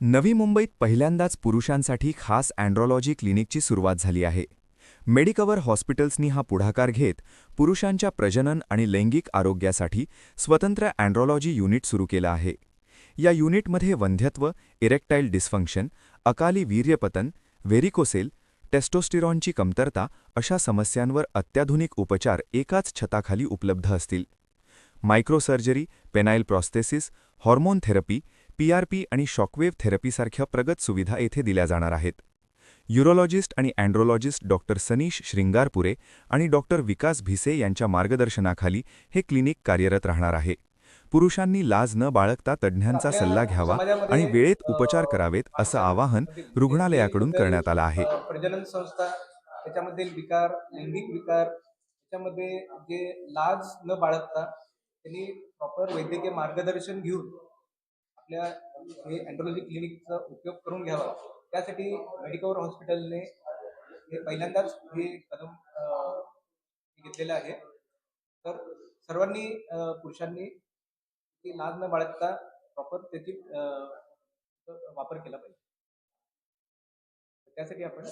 नवी मुंबईत पहिल्यांदाच पुरुषांसाठी खास अँड्रॉलॉजी क्लिनिकची सुरुवात झाली आहे. मेडिकवर हॉस्पिटल्सनी हा पुढाकार घेत पुरुषांच्या प्रजनन आणि लैंगिक आरोग्यासाठी स्वतंत्र अँड्रॉलॉजी युनिट सुरू केलं आहे. या युनिटमध्ये वंध्यत्व, इरेक्टाईल डिस्फंक्शन, अकाली वीर्यपतन, व्हेरिकोसेल, टेस्टोस्टेरॉनची कमतरता अशा समस्यांवर अत्याधुनिक उपचार एकाच छताखाली उपलब्ध असतील. मायक्रोसर्जरी, पेनाइल प्रॉस्थेसिस, हॉर्मोन थेरपी, पीआरपी आणि शॉकवेव्ह थेरपीसारख्या प्रगत सुविधा येथे दिल्या जाणार आहेत. युरोलॉजिस्ट आणि अँड्रोलॉजिस्ट डॉक्टर सनीश श्रिंगारपुरे आणि डॉक्टर विकास भिसे यांच्या मार्गदर्शनाखाली हे क्लिनिक कार्यरत राहणार आहे. पुरुषांनी लाज न बाळगता तज्ज्ञांचा आपल्या सल्ला घ्यावा समाजामध्ये आणि वेळेत उपचार करावेत असं आवाहन माणसामध्ये जे रुग्णालयाकडून लोकल करण्यात आलं आहे. प्रजनन संस्था, त्याच्यामध्ये विकार, लैंगिक विकार, त्याच्यामध्ये जे लाज न बाळगता त्यांनी प्रॉपर वैद्यकीय मार्गदर्शन घेऊन आपल्या हे अँड्रोलॉजी क्लिनिकचा उपयोग करून घ्यावा. त्यासाठी मेडिकवर हॉस्पिटलने हे पहिल्यांदाच हे कदम घेतलेलं आहे. तर सर्वांनी पुरुषांनी ती लाज न बाळगता प्रॉपर त्याची वापर केला पाहिजे. त्यासाठी आपण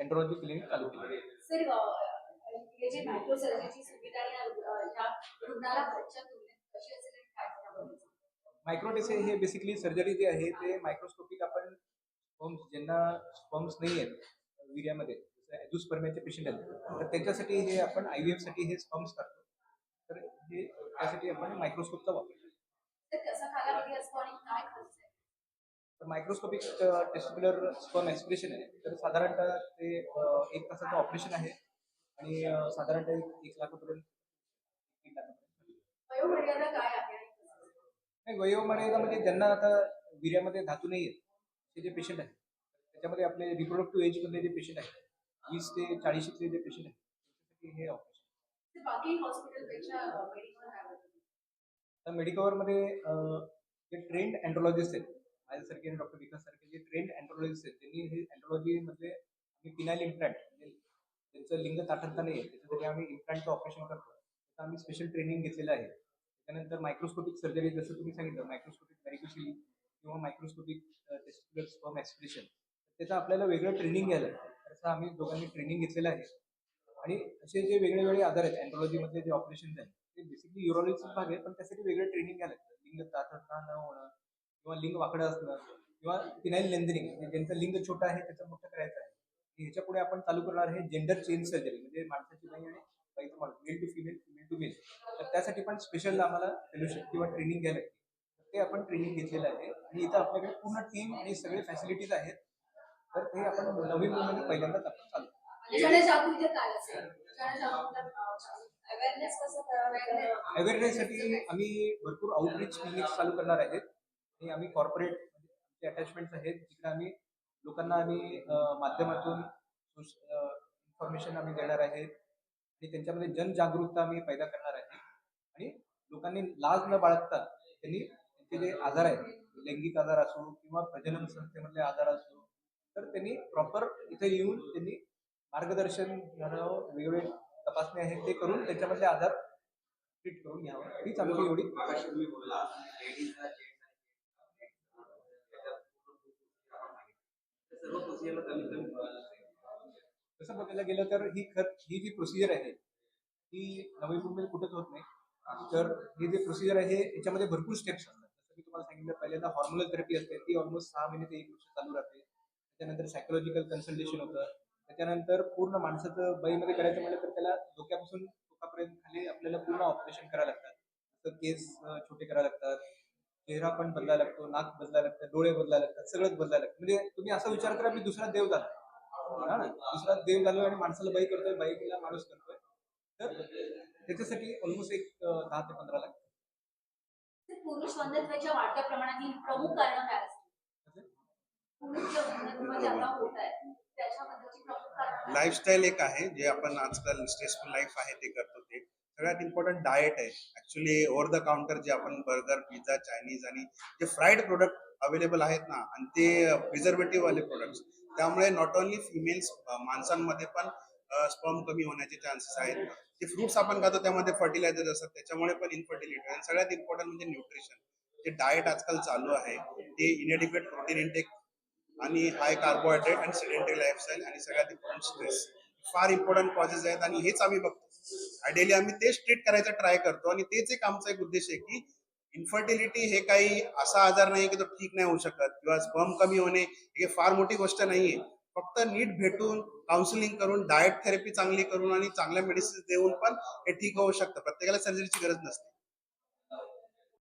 एन्ड्रोलॉजी क्लिनिक चालू केली. सर हे जे मायक्रो सर्जरीची सुविधा या ह्या रुग्णाला घरच्या तुलनेत कशी असेल आणि काय त्याबद्दल मायक्रोटेसे हे बेसिकली सर्जरी जे आहे ते मायक्रोस्कोपिक आपण स्पर्म्स ज्यांना स्पर्म्स नाही आहेत वीर्यामध्ये अँजिओस्पर्मियाचे पेशंट आहेत तर त्यांच्यासाठी हे आपण IVF साठी हे स्पर्म्स करतो. तर हे त्यासाठी आपण मायक्रोस्कोपचा वापर करतो. तर कसा कालावधी असतो आणि काय खर्च आहे? तर मायक्रोस्कोपिक टेस्टिक्युलर स्पर्म ॲस्पिरेशन आहे. तर साधारणतः ते 1 तासाचं ऑपरेशन आहे आणि साधारणतः 1 लाखापर्यंत 3 लाखापर्यंत. वयोमर्यादा काय आहे आणि कसं असतं? नाही वयोमर्यादा म्हणजे ज्यांना आता वीर्यामध्ये धातू नाही आहेत ते जे पेशंट आहेत त्याच्यामध्ये आपले रिप्रोडक्टिव्ह एजमधले जे पेशंट आहेत 20 ते 40चे जे पेशंट आहेत त्याच्यासाठी हे ऑपरेशन. ते बाकी हॉस्पिटलपेक्षा मेडिकल काय बदल? तर मेडिकवरमध्ये जे ट्रेंड अँड्रोलॉजिस्ट आहेत माझ्यासारखे आणि डॉक्टर विकास सारखे जे ट्रेंड अँड्रोलॉजिस्ट आहेत त्यांनी हे अँड्रोलॉजीमधले आम्ही पिनाईल इम्प्लांट म्हणजे त्यांचं लिंग ताठरता नाही आहे त्याच्यासाठी आम्ही इम्प्लांटचं ऑपरेशन करतो. त्याचं आम्ही स्पेशल ट्रेनिंग घेतलेलं आहे. त्यानंतर मायक्रोस्कोपिक सर्जरी जसं तुम्ही सांगितलं मायक्रोस्कोपिक व्हेरिकोसिल किंवा मायक्रोस्कोपिक टेस्टिक्युलर स्पर्म ॲस्पिरेशन त्याचं आपल्याला वेगळं ट्रेनिंग घ्यायला लागतं. त्याचं आम्ही दोघांनी ट्रेनिंग घेतलेलं आहे. आणि असे जे वेगळे आजार आहेत अँड्रोलॉजीमधले जे ऑपरेशन आहेत ते बेसिकली युरोलॉजीचा भाग आहे पण त्यासाठी वेगळं ट्रेनिंग घ्यायला लागतं. लिंग ताठरता न होणं किंवा लिंग वाकडं असणं किंवा फिनाईल लेंथनिंग म्हणजे ज्यांचं लिंग छोटं आहे त्याचं मोठं करायचं आहे. ह्याच्या पुढे आपण चालू करणार आहे जेंडर चेंज सर्जरी म्हणजे माणसाची बाई आणि बाईचं माणूस male to female female to male. तर त्यासाठी पण स्पेशल आम्हाला फेलोशिप किंवा ट्रेनिंग घ्यायला लागते. ते आपण ट्रेनिंग घेतलेलं आहे आणि इथं आपल्याकडे पूर्ण टीम आणि सगळे फॅसिलिटीज आहेत. तर ते आपण नवीन मुलांनी पहिल्यांदाच आपण चालू जनजागृती काय असेल? अवेअरनेस कसं करावं? अवेअरनेससाठी आम्ही भरपूर आउटरीच क्लिनिक्स चालू करणार आहेत आणि आम्ही कॉर्पोरेट अटॅचमेंट्स आहेत तिकडे आम्ही लोकांना आम्ही माध्यमातून इन्फॉर्मेशन आम्ही देणार आहेत आणि त्यांच्यामध्ये जनजागरूकता आम्ही पैदा करणार आहे आणि लोकांनी लाज न बाळगता त्यांनी त्यांचे जे आजार आहेत लैंगिक आजार असो किंवा प्रजनन संस्थेमधले आजार असो तर त्यांनी प्रॉपर इथे येऊन त्यांनी मार्गदर्शन घेणं वेगवेगळे तपासणी आहेत ते करून त्याच्यामधले आजार ट्रीट करून घ्यावं हीच आमची एवढी तसं बघायला गेलं तर ही जी प्रोसिजर आहे ती नवी मुंबईत कुठंच होत नाही. तर ही जी प्रोसिजर आहे याच्यामध्ये भरपूर स्टेप्स असतात. जसं मी तुम्हाला सांगितलं पहिल्यांदा हॉर्मोनल थेरपी असते ती ऑलमोस्ट 6 महिने ते 1 वर्ष चालू राहते. त्याच्यानंतर सायकोलॉजिकल कन्सल्टेशन होतं. त्याच्यानंतर पूर्ण माणसाचं बाईमध्ये करायचं म्हटलं तर त्याला डोक्यापासून टोकापर्यंत खाली आपल्याला पूर्ण ऑपरेशन करायला लागतात. तर केस छोटे करायला लागतात. चेहरा पण बदलायला लागतो, नाक बदलायला लागतं, डोळे बदलायला लागतात, सगळंच बदलायला लागतं. म्हणजे तुम्ही असा विचार करा मी दुसरा देव झालो. हा ना दुसरा देव झालोय आणि माणसाला बाई करतोय बाईला माणूस करतोय. तर त्याच्यासाठी ऑलमोस्ट एक 10 ते 15 लाख. पुरुष वंध्यत्वाच्या वाढत्या प्रमाणातील प्रमुख कारण काय असतील? पुरुष जे वंध्यत्व जे आता होत आहे त्याच्याबद्दलची प्रमुख कारण लाईफस्टाईल एक आहे जे आपण आजकाल स्ट्रेसफुल लाईफ आहे ते करतो ते सगळ्यात इम्पॉर्टंट डाएट आहे. ऍक्च्युली ओव्हर द काउंटर जे आपण बर्गर पिझ्झा चायनीज आणि जे फ्राईड प्रोडक्ट अवेलेबल आहेत ना आणि ते प्रिझर्वेटिव्ह वाले प्रोडक्ट्स त्यामुळे नॉट ओन्ली फिमेल्स माणसांमध्ये पण स्पर्म कमी होण्याचे चान्सेस आहेत. जे फ्रुट्स आपण खातो त्यामध्ये फर्टिलायझर असतात त्याच्यामुळे पण इन्फर्टिलिटी आणि सगळ्यात इम्पॉर्टंट म्हणजे न्यूट्रिशन. जे डाएट आजकाल चालू आहे ते इनएडिक्वेट प्रोटीन इंटेक आणि हाय कार्बोहायड्रेट आणि सेडेंटरी लाईफस्टाईल आणि सगळ्यात इम्पॉर्टंट स्ट्रेस फार इम्पॉर्टंट कॉजेस आहेत आणि हेच आम्ही बघतो. आयडियली आम्ही तेच ट्रीट करायचा ट्राय करतो आणि तेच एक आमचा एक उद्देश आहे की इन्फर्टिलिटी हे काही असा आजार नाही की तो ठीक नाही होऊ शकत किंवा स्पर्म कमी होणे हे फार मोठी गोष्ट नाहीये. फक्त नीट भेटून काउन्सिलिंग करून डाएट थेरपी चांगली करून आणि चांगल्या मेडिसिन देऊन पण हे ठीक होऊ शकतं. प्रत्येकाला सर्जरीची गरज नसते.